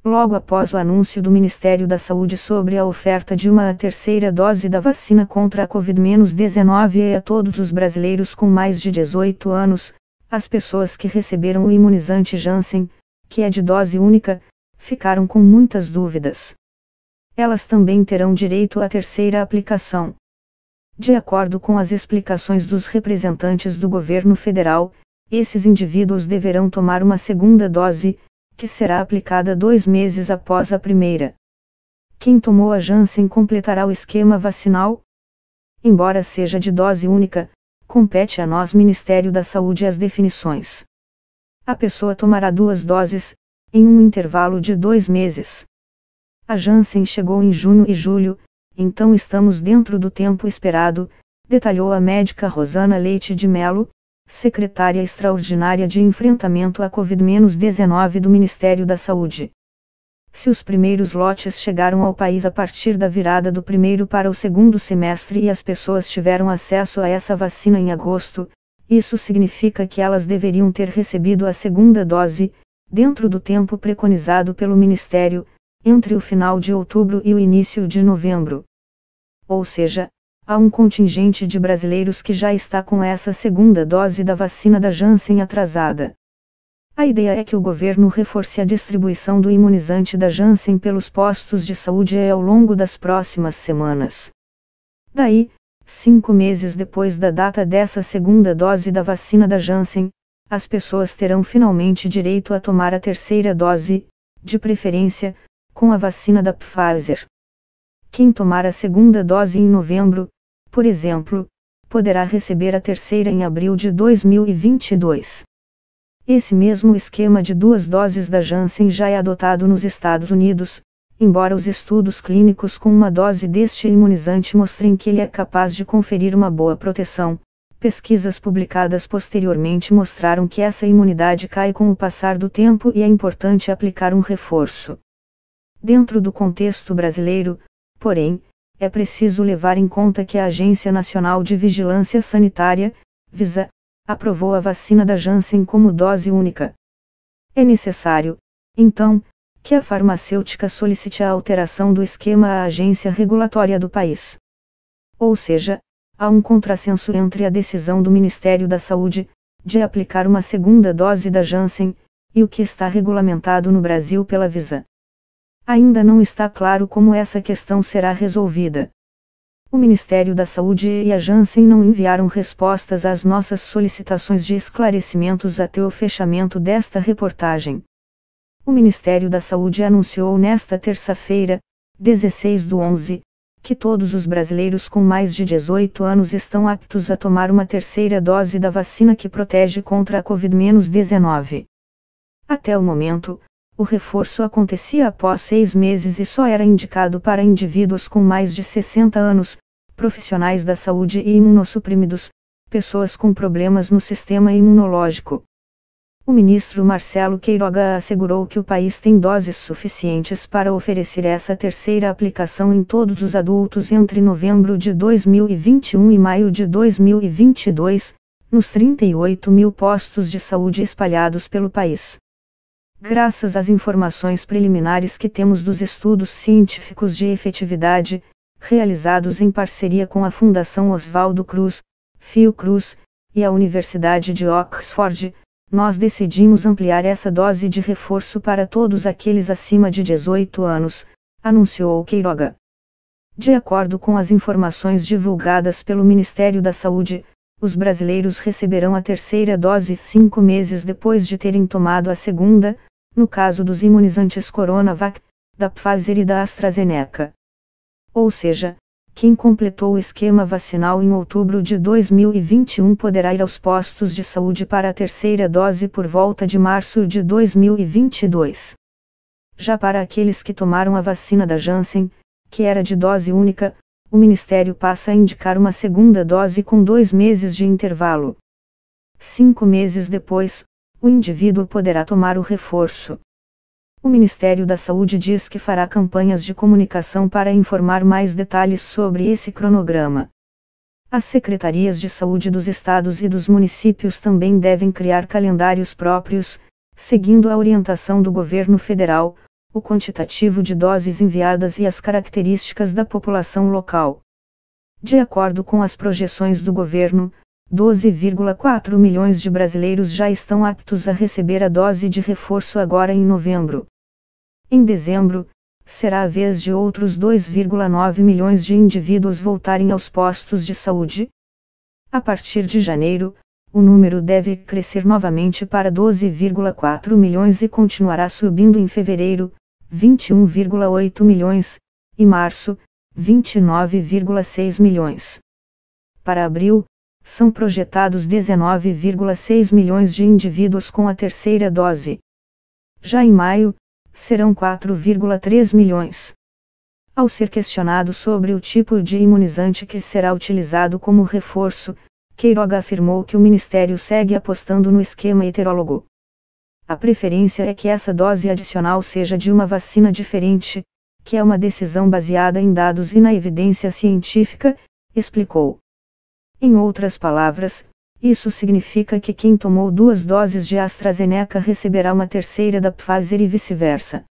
Logo após o anúncio do Ministério da Saúde sobre a oferta de uma terceira dose da vacina contra a Covid-19 a todos os brasileiros com mais de 18 anos, as pessoas que receberam o imunizante Janssen, que é de dose única, ficaram com muitas dúvidas. Elas também terão direito à terceira aplicação. De acordo com as explicações dos representantes do governo federal, esses indivíduos deverão tomar uma segunda dose, que será aplicada 2 meses após a primeira. Quem tomou a Janssen completará o esquema vacinal? Embora seja de dose única, compete a nós Ministério da Saúde as definições. A pessoa tomará 2 doses, em um intervalo de 2 meses. A Janssen chegou em junho e julho, então estamos dentro do tempo esperado, detalhou a médica Rosana Leite de Mello, secretária extraordinária de enfrentamento à Covid-19 do Ministério da Saúde. Se os primeiros lotes chegaram ao país a partir da virada do primeiro para o segundo semestre e as pessoas tiveram acesso a essa vacina em agosto, isso significa que elas deveriam ter recebido a segunda dose, dentro do tempo preconizado pelo Ministério, entre o final de outubro e o início de novembro. Ou seja, há um contingente de brasileiros que já está com essa segunda dose da vacina da Janssen atrasada. A ideia é que o governo reforce a distribuição do imunizante da Janssen pelos postos de saúde ao longo das próximas semanas. Daí, 5 meses depois da data dessa segunda dose da vacina da Janssen, as pessoas terão finalmente direito a tomar a terceira dose, de preferência, com a vacina da Pfizer. Quem tomar a segunda dose em novembro, por exemplo, poderá receber a terceira em abril de 2022. Esse mesmo esquema de 2 doses da Janssen já é adotado nos Estados Unidos, embora os estudos clínicos com uma dose deste imunizante mostrem que ele é capaz de conferir uma boa proteção. Pesquisas publicadas posteriormente mostraram que essa imunidade cai com o passar do tempo e é importante aplicar um reforço. Dentro do contexto brasileiro, porém, é preciso levar em conta que a Agência Nacional de Vigilância Sanitária, Visa, aprovou a vacina da Janssen como dose única. É necessário, então, que a farmacêutica solicite a alteração do esquema à agência regulatória do país. Ou seja, há um contrassenso entre a decisão do Ministério da Saúde, de aplicar uma segunda dose da Janssen, e o que está regulamentado no Brasil pela Visa. Ainda não está claro como essa questão será resolvida. O Ministério da Saúde e a Janssen não enviaram respostas às nossas solicitações de esclarecimentos até o fechamento desta reportagem. O Ministério da Saúde anunciou nesta terça-feira, 16/11, que todos os brasileiros com mais de 18 anos estão aptos a tomar uma terceira dose da vacina que protege contra a Covid-19. Até o momento, o reforço acontecia após 6 meses e só era indicado para indivíduos com mais de 60 anos, profissionais da saúde e imunossuprimidos, pessoas com problemas no sistema imunológico. O ministro Marcelo Queiroga assegurou que o país tem doses suficientes para oferecer essa terceira aplicação em todos os adultos entre novembro de 2021 e maio de 2022, nos 38 mil postos de saúde espalhados pelo país. Graças às informações preliminares que temos dos estudos científicos de efetividade, realizados em parceria com a Fundação Oswaldo Cruz, Fiocruz, e a Universidade de Oxford, nós decidimos ampliar essa dose de reforço para todos aqueles acima de 18 anos, anunciou Queiroga. De acordo com as informações divulgadas pelo Ministério da Saúde, os brasileiros receberão a terceira dose 5 meses depois de terem tomado a segunda, no caso dos imunizantes Coronavac, da Pfizer e da AstraZeneca. Ou seja, quem completou o esquema vacinal em outubro de 2021 poderá ir aos postos de saúde para a terceira dose por volta de março de 2022. Já para aqueles que tomaram a vacina da Janssen, que era de dose única, o Ministério passa a indicar uma segunda dose com 2 meses de intervalo. 5 meses depois, o indivíduo poderá tomar o reforço. O Ministério da Saúde diz que fará campanhas de comunicação para informar mais detalhes sobre esse cronograma. As secretarias de saúde dos estados e dos municípios também devem criar calendários próprios, seguindo a orientação do governo federal, o quantitativo de doses enviadas e as características da população local. De acordo com as projeções do governo, 12,4 milhões de brasileiros já estão aptos a receber a dose de reforço agora em novembro. Em dezembro, será a vez de outros 2,9 milhões de indivíduos voltarem aos postos de saúde. A partir de janeiro, o número deve crescer novamente para 12,4 milhões e continuará subindo em fevereiro, 21,8 milhões, e março, 29,6 milhões. Para abril, são projetados 19,6 milhões de indivíduos com a terceira dose. Já em maio, serão 4,3 milhões. Ao ser questionado sobre o tipo de imunizante que será utilizado como reforço, Queiroga afirmou que o Ministério segue apostando no esquema heterólogo. A preferência é que essa dose adicional seja de uma vacina diferente, que é uma decisão baseada em dados e na evidência científica, explicou. Em outras palavras, isso significa que quem tomou 2 doses de AstraZeneca receberá uma terceira da Pfizer e vice-versa.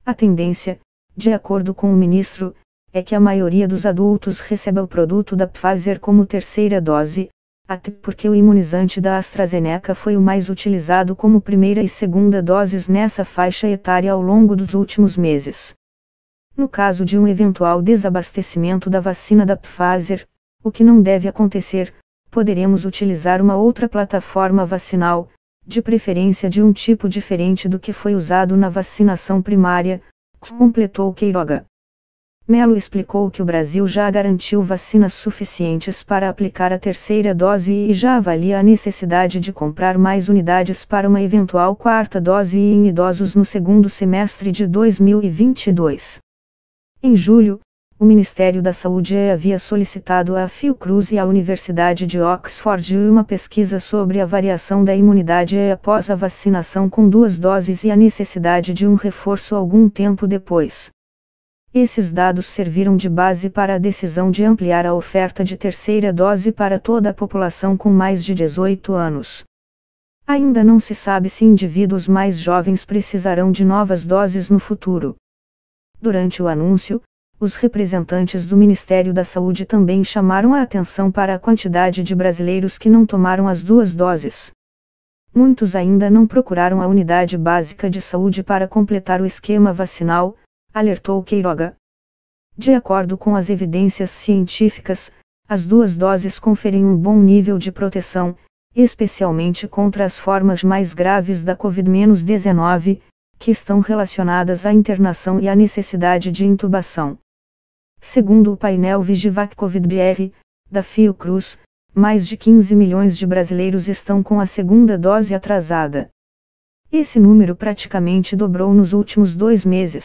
A tendência, de acordo com o ministro, é que a maioria dos adultos receba o produto da Pfizer como terceira dose, até porque o imunizante da AstraZeneca foi o mais utilizado como primeira e segunda doses nessa faixa etária ao longo dos últimos meses. No caso de um eventual desabastecimento da vacina da Pfizer, o que não deve acontecer, poderemos utilizar uma outra plataforma vacinal, de preferência de um tipo diferente do que foi usado na vacinação primária, completou Queiroga. Melo explicou que o Brasil já garantiu vacinas suficientes para aplicar a terceira dose e já avalia a necessidade de comprar mais unidades para uma eventual quarta dose em idosos no segundo semestre de 2022. Em julho, o Ministério da Saúde havia solicitado à Fiocruz e à Universidade de Oxford uma pesquisa sobre a variação da imunidade após a vacinação com 2 doses e a necessidade de um reforço algum tempo depois. Esses dados serviram de base para a decisão de ampliar a oferta de terceira dose para toda a população com mais de 18 anos. Ainda não se sabe se indivíduos mais jovens precisarão de novas doses no futuro. Durante o anúncio, os representantes do Ministério da Saúde também chamaram a atenção para a quantidade de brasileiros que não tomaram as 2 doses. Muitos ainda não procuraram a unidade básica de saúde para completar o esquema vacinal, alertou Queiroga. De acordo com as evidências científicas, as 2 doses conferem um bom nível de proteção, especialmente contra as formas mais graves da Covid-19, que estão relacionadas à internação e à necessidade de intubação. Segundo o painel Vigivac Covid-BR, da Fiocruz, mais de 15 milhões de brasileiros estão com a segunda dose atrasada. Esse número praticamente dobrou nos últimos 2 meses.